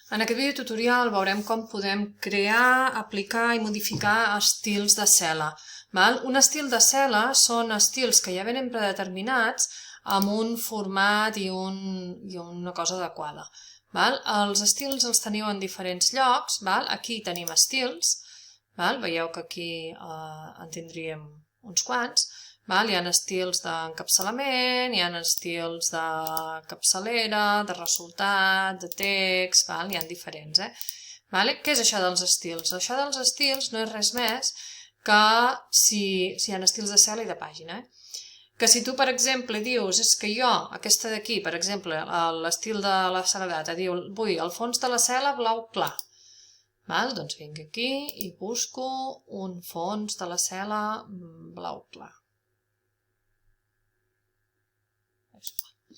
En aquest videotutorial veurem com podem crear, aplicar i modificar estils de cel·la. Un estil de cel·la són estils que ja venen predeterminats amb un format i una cosa adequada. Els estils els teniu en diferents llocs. Aquí tenim estils. Veieu que aquí en tindríem uns quants. Hi ha estils d'encapçalament, hi ha estils de capçalera, de resultat, de text, hi ha diferents. Què és això dels estils? Això dels estils no és res més que si hi ha estils de cel·la i de pàgina. Que si tu, per exemple, dius, és que jo, aquesta d'aquí, per exemple, l'estil de la cel·la data, diu, vull el fons de la cel·la blau clar. Doncs vinc aquí i busco un fons de la cel·la blau clar.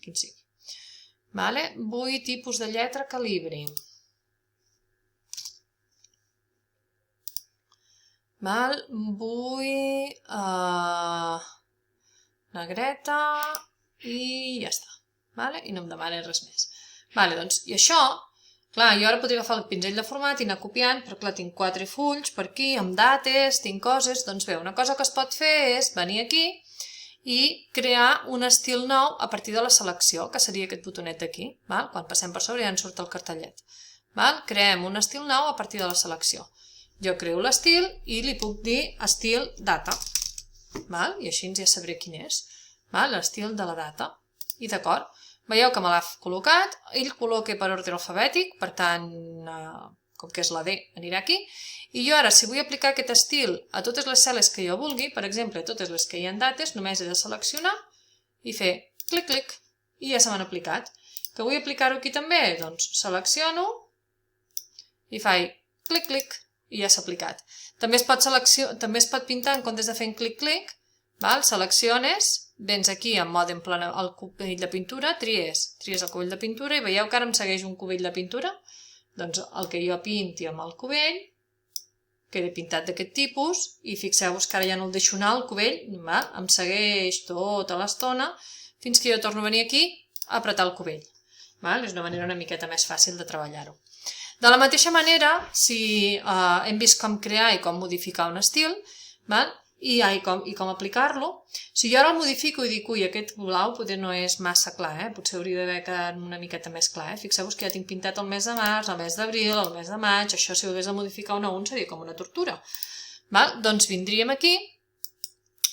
Quin sigui. Vull tipus de lletra calibri. Vull negreta i ja està. I no em demana res més. I això, clar, jo ara podria agafar el pinzell de format i anar copiant, però clar, tinc 4 fulls per aquí, amb dates, tinc coses, doncs bé, una cosa que es pot fer és venir aquí i crear un estil nou a partir de la selecció, que seria aquest botonet d'aquí. Quan passem per sobre ja ens surt el cartellet. Creem un estil nou a partir de la selecció. Jo creo l'estil i li puc dir estil data. I així ja sabré quin és. L'estil de la data. I d'acord, veieu que me l'ha col·locat, ell col·loca per ordre alfabètic, per tant, com que és la D, anirà aquí. I jo ara, si vull aplicar aquest estil a totes les cel·les que jo vulgui, per exemple, a totes les que hi ha dates, només he de seleccionar i fer clic, clic, i ja se m'han aplicat. Que vull aplicar-ho aquí també? Doncs selecciono i faig clic, clic, i ja s'ha aplicat. També es pot pintar, en comptes de fer clic, clic, selecciones, vens aquí en mode el cubell de pintura, tries el cubell de pintura i veieu que ara em segueix un cubell de pintura. Doncs el que jo pinti amb el cubell queda pintat d'aquest tipus i fixeu-vos que ara ja no el deixo anar al cubell, em segueix tota l'estona fins que jo torno a venir aquí a apretar el cubell. És una manera una miqueta més fàcil de treballar-ho. De la mateixa manera, si hem vist com crear i com modificar un estil i com aplicar-lo, si jo ara el modifico i dic, ui, aquest blau potser no és massa clar, potser hauria d'haver quedat una miqueta més clar. Fixeu-vos que ja tinc pintat el mes de març, el mes d'abril, el mes de maig, això si ho hagués de modificar un a un seria com una tortura. Doncs vindríem aquí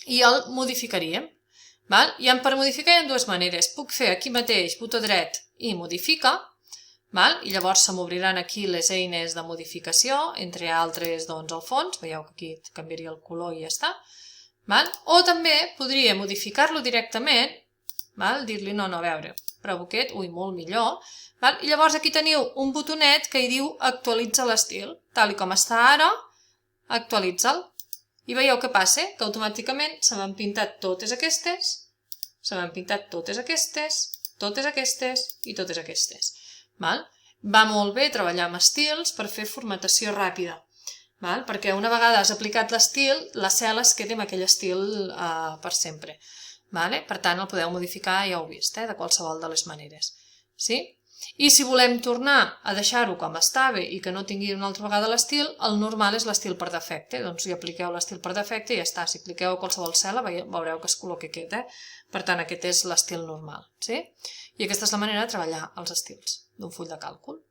i el modificaríem. I per modificar hi ha dues maneres. Puc fer aquí mateix, botó dret i modifica, i llavors se m'obriran aquí les eines de modificació, entre altres el fons, veieu que aquí canviaria el color i ja està. O també podria modificar-lo directament, dir-li no, a veure, provo aquest, ui, molt millor, i llavors aquí teniu un botonet que hi diu actualitza l'estil, tal com està ara, actualitza'l. I veieu què passa? Que automàticament se m'han pintat totes aquestes, totes aquestes i totes aquestes. Va molt bé treballar amb estils per fer formatació ràpida, perquè una vegada has aplicat l'estil, la cel·la es queda amb aquell estil per sempre. Per tant, el podeu modificar, ja ho heu vist, de qualsevol de les maneres. I si volem tornar a deixar-ho com estava i que no tingui una altra vegada l'estil, el normal és l'estil per defecte. Doncs si apliqueu l'estil per defecte i ja està. Si apliqueu a qualsevol cel·la veureu que es col·loca aquest. Per tant, aquest és l'estil normal. I aquesta és la manera de treballar els estils d'un full de càlcul.